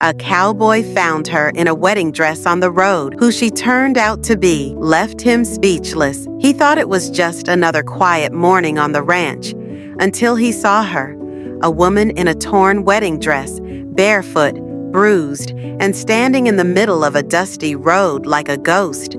A cowboy found her in a wedding dress on the road. Who she turned out to be left him speechless. He thought it was just another quiet morning on the ranch until he saw her, a woman in a torn wedding dress, barefoot, bruised, and standing in the middle of a dusty road like a ghost.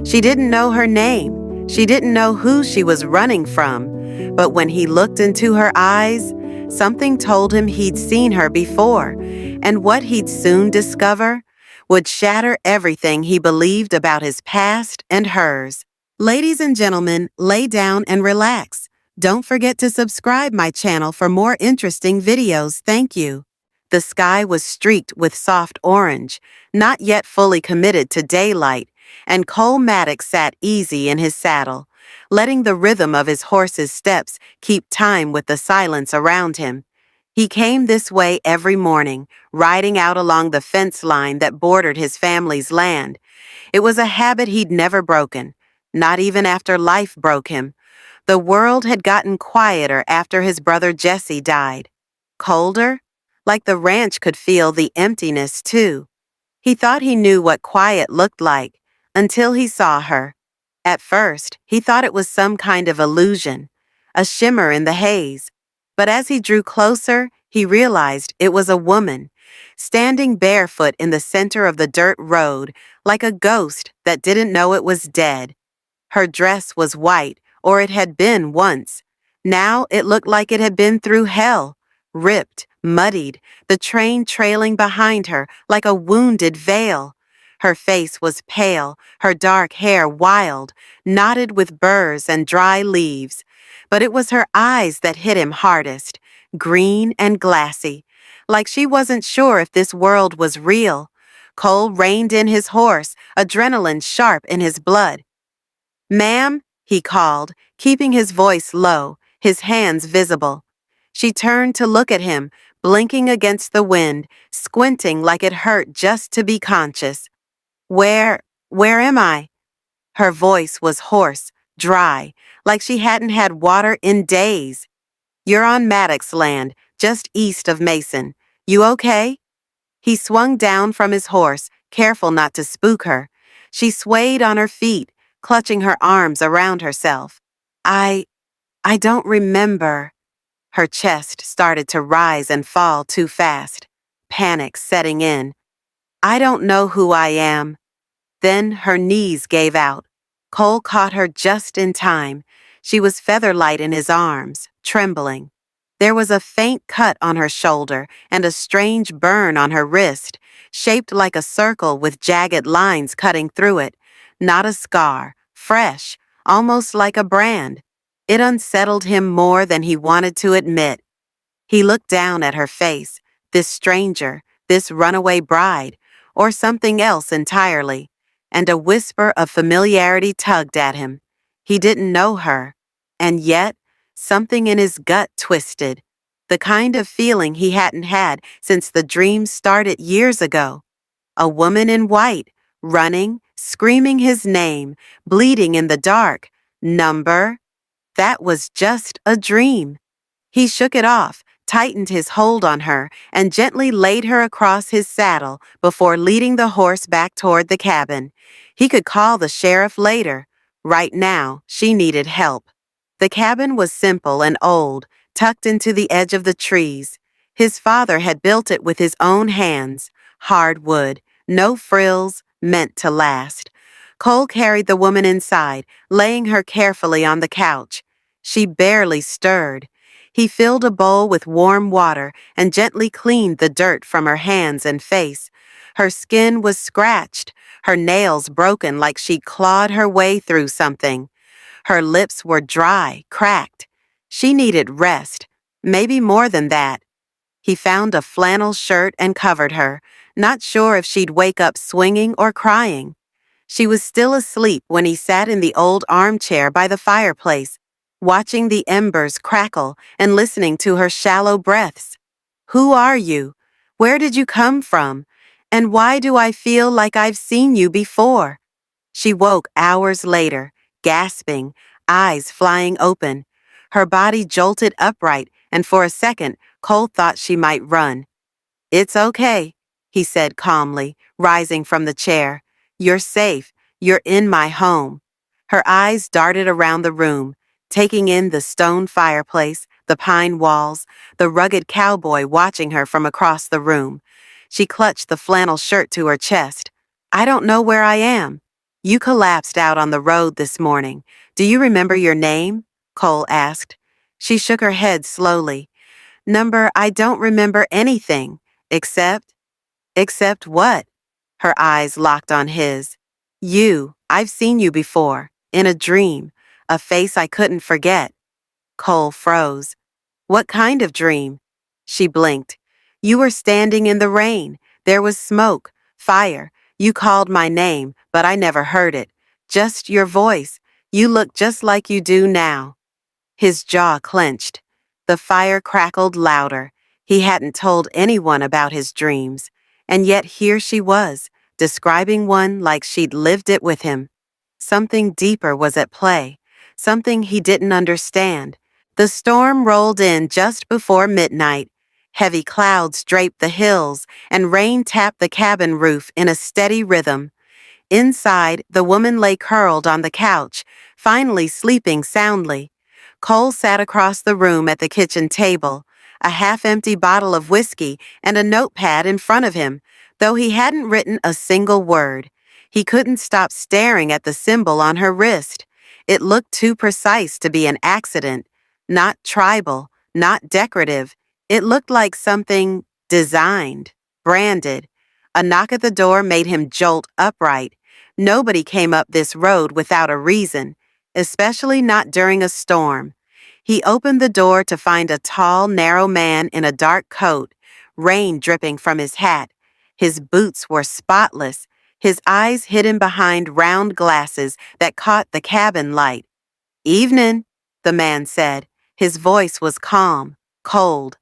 She didn't know her name. She didn't know who she was running from. But when he looked into her eyes, something told him he'd seen her before, and what he'd soon discover would shatter everything he believed about his past and hers. Ladies and gentlemen, lay down and relax. Don't forget to subscribe my channel for more interesting videos. Thank you. The sky was streaked with soft orange, not yet fully committed to daylight, and Cole Maddox sat easy in his saddle, letting the rhythm of his horse's steps keep time with the silence around him. He came this way every morning, riding out along the fence line that bordered his family's land. It was a habit he'd never broken, not even after life broke him. The world had gotten quieter after his brother Jesse died. Colder? Like the ranch could feel the emptiness, too. He thought he knew what quiet looked like until he saw her. At first, he thought it was some kind of illusion, a shimmer in the haze. But as he drew closer, he realized it was a woman, standing barefoot in the center of the dirt road like a ghost that didn't know it was dead. Her dress was white, or it had been once. Now it looked like it had been through hell, ripped, muddied, the train trailing behind her like a wounded veil. Her face was pale, her dark hair wild, knotted with burrs and dry leaves. But it was her eyes that hit him hardest, green and glassy, like she wasn't sure if this world was real. Cole reined in his horse, adrenaline sharp in his blood. "Ma'am," he called, keeping his voice low, his hands visible. She turned to look at him, blinking against the wind, squinting like it hurt just to be conscious. Where am I?" Her voice was hoarse, dry, like she hadn't had water in days. "You're on Maddox land, just east of Mason. You okay?" He swung down from his horse, careful not to spook her. She swayed on her feet, clutching her arms around herself. I don't remember." Her chest started to rise and fall too fast, panic setting in. "I don't know who I am." Then her knees gave out. Cole caught her just in time. She was featherlight in his arms, trembling. There was a faint cut on her shoulder and a strange burn on her wrist, shaped like a circle with jagged lines cutting through it. Not a scar, fresh, almost like a brand. It unsettled him more than he wanted to admit. He looked down at her face, this stranger, this runaway bride, or something else entirely, and a whisper of familiarity tugged at him. He didn't know her, and yet something in his gut twisted, the kind of feeling he hadn't had since the dream started years ago. A woman in white, running, screaming his name, bleeding in the dark. Number? That was just a dream. He shook it off, tightened his hold on her, and gently laid her across his saddle before leading the horse back toward the cabin. He could call the sheriff later. Right now, she needed help. The cabin was simple and old, tucked into the edge of the trees. His father had built it with his own hands, hard wood, no frills, meant to last. Cole carried the woman inside, laying her carefully on the couch. She barely stirred. He filled a bowl with warm water and gently cleaned the dirt from her hands and face. Her skin was scratched, her nails broken like she'd clawed her way through something. Her lips were dry, cracked. She needed rest, maybe more than that. He found a flannel shirt and covered her, not sure if she'd wake up swinging or crying. She was still asleep when he sat in the old armchair by the fireplace, watching the embers crackle and listening to her shallow breaths. "Who are you? Where did you come from? And why do I feel like I've seen you before?" She woke hours later, gasping, eyes flying open. Her body jolted upright, and for a second, Cole thought she might run. "It's okay," he said calmly, rising from the chair. You're safe. You're in my home. Her eyes darted around the room, taking in the stone fireplace, the pine walls, the rugged cowboy watching her from across the room. She clutched the flannel shirt to her chest. I don't know where I am. You collapsed out on the road this morning. Do you remember your name? Cole asked. She shook her head slowly. Number, I don't remember anything. Except what? Her eyes locked on his. You, I've seen you before, in a dream, a face I couldn't forget. Cole froze. What kind of dream? She blinked. You were standing in the rain. There was smoke, fire. You called my name, but I never heard it. Just your voice. You look just like you do now. His jaw clenched. The fire crackled louder. He hadn't told anyone about his dreams. And yet here she was, describing one like she'd lived it with him. Something deeper was at play, something he didn't understand. The storm rolled in just before midnight. Heavy clouds draped the hills, and rain tapped the cabin roof in a steady rhythm. Inside, the woman lay curled on the couch, finally sleeping soundly. Cole sat across the room at the kitchen table, a half-empty bottle of whiskey and a notepad in front of him, though he hadn't written a single word. He couldn't stop staring at the symbol on her wrist. It looked too precise to be an accident, not tribal, not decorative. It looked like something designed, branded. A knock at the door made him jolt upright. Nobody came up this road without a reason, especially not during a storm. He opened the door to find a tall, narrow man in a dark coat, rain dripping from his hat. His boots were spotless, his eyes hidden behind round glasses that caught the cabin light. Evening, the man said. His voice was calm, cold.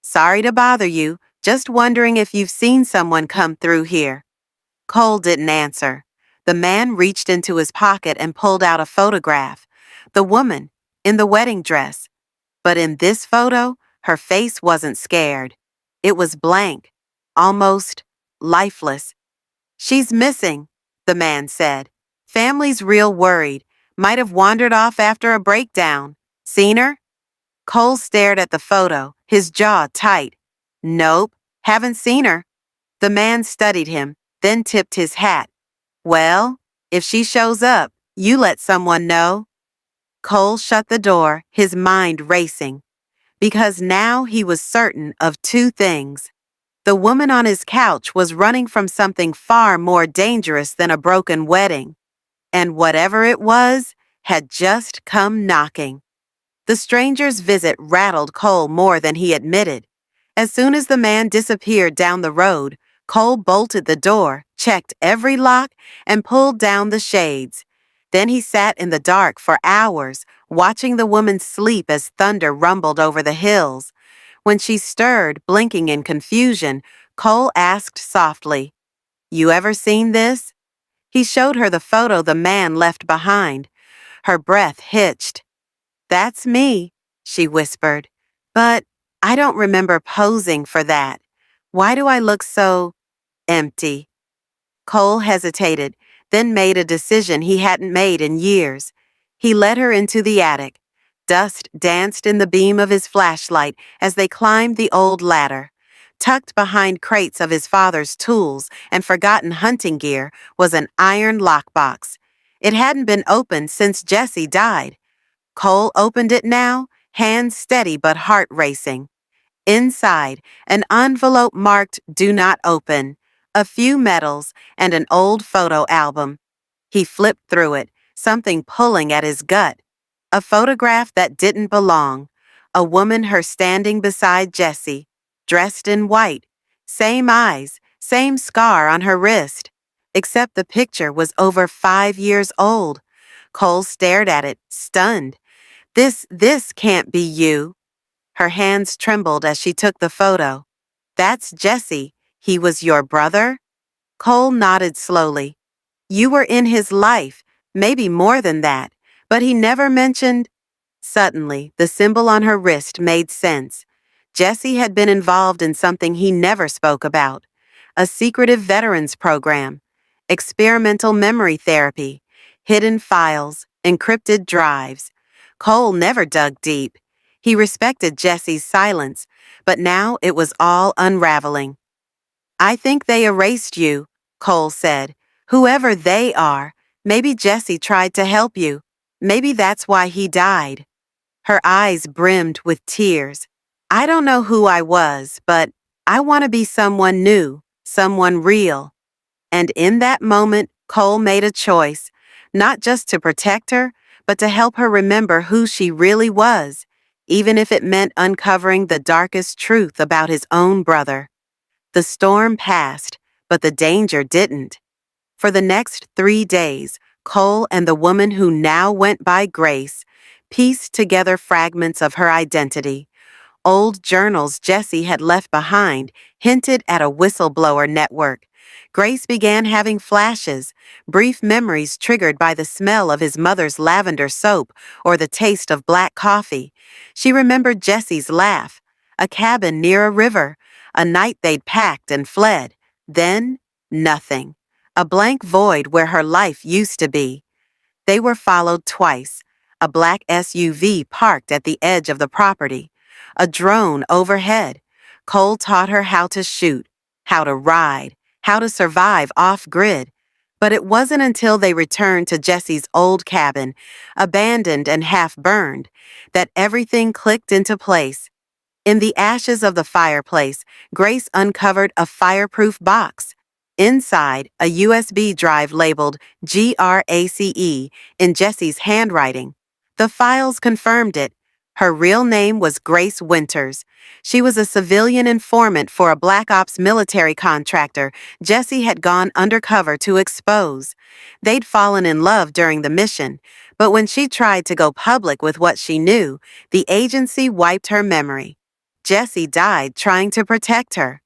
Sorry to bother you, just wondering if you've seen someone come through here. Cole didn't answer. The man reached into his pocket and pulled out a photograph. The woman, in the wedding dress. But in this photo, her face wasn't scared. It was blank, almost lifeless. She's missing, the man said. Family's real worried. Might have wandered off after a breakdown. Seen her? Cole stared at the photo, his jaw tight. Nope, haven't seen her. The man studied him, then tipped his hat. Well, if she shows up, you let someone know. Cole shut the door, his mind racing. Because now he was certain of two things. The woman on his couch was running from something far more dangerous than a broken wedding. And whatever it was, had just come knocking. The stranger's visit rattled Cole more than he admitted. As soon as the man disappeared down the road, Cole bolted the door, checked every lock, and pulled down the shades. Then he sat in the dark for hours, watching the woman sleep as thunder rumbled over the hills. When she stirred, blinking in confusion, Cole asked softly, You ever seen this? He showed her the photo the man left behind. Her breath hitched. That's me, she whispered. But I don't remember posing for that. Why do I look so empty? Cole hesitated, then made a decision he hadn't made in years. He led her into the attic. Dust danced in the beam of his flashlight as they climbed the old ladder. Tucked behind crates of his father's tools and forgotten hunting gear was an iron lockbox. It hadn't been opened since Jesse died. Cole opened it now, hands steady but heart racing. Inside, an envelope marked Do Not Open, a few medals, and an old photo album. He flipped through it, something pulling at his gut. A photograph that didn't belong. A woman her standing beside Jesse, dressed in white. Same eyes, same scar on her wrist. Except the picture was over 5 years old. Cole stared at it, stunned. This can't be you. Her hands trembled as she took the photo. That's Jesse. He was your brother? Cole nodded slowly. You were in his life, maybe more than that, but he never mentioned. Suddenly, the symbol on her wrist made sense. Jesse had been involved in something he never spoke about. a secretive veterans program, experimental memory therapy, hidden files, encrypted drives. Cole never dug deep. He respected Jesse's silence, but now it was all unraveling. I think they erased you, Cole said. Whoever they are, maybe Jesse tried to help you. Maybe that's why he died. Her eyes brimmed with tears. I don't know who I was, but I want to be someone new, someone real. And in that moment, Cole made a choice, not just to protect her, but to help her remember who she really was, even if it meant uncovering the darkest truth about his own brother. The storm passed, but the danger didn't. For the next 3 days, Cole and the woman who now went by Grace pieced together fragments of her identity. Old journals Jesse had left behind hinted at a whistleblower network. Grace began having flashes, brief memories triggered by the smell of his mother's lavender soap or the taste of black coffee. She remembered Jesse's laugh, a cabin near a river, a night they'd packed and fled. Then, nothing. A blank void where her life used to be. They were followed twice. A black SUV parked at the edge of the property. A drone overhead. Cole taught her how to shoot, how to ride, how to survive off-grid. But it wasn't until they returned to Jesse's old cabin, abandoned and half-burned, that everything clicked into place. In the ashes of the fireplace, Grace uncovered a fireproof box. Inside, a USB drive labeled GRACE in Jesse's handwriting. The files confirmed it. Her real name was Grace Winters. She was a civilian informant for a Black Ops military contractor Jesse had gone undercover to expose. They'd fallen in love during the mission, but when she tried to go public with what she knew, the agency wiped her memory. Jesse died trying to protect her.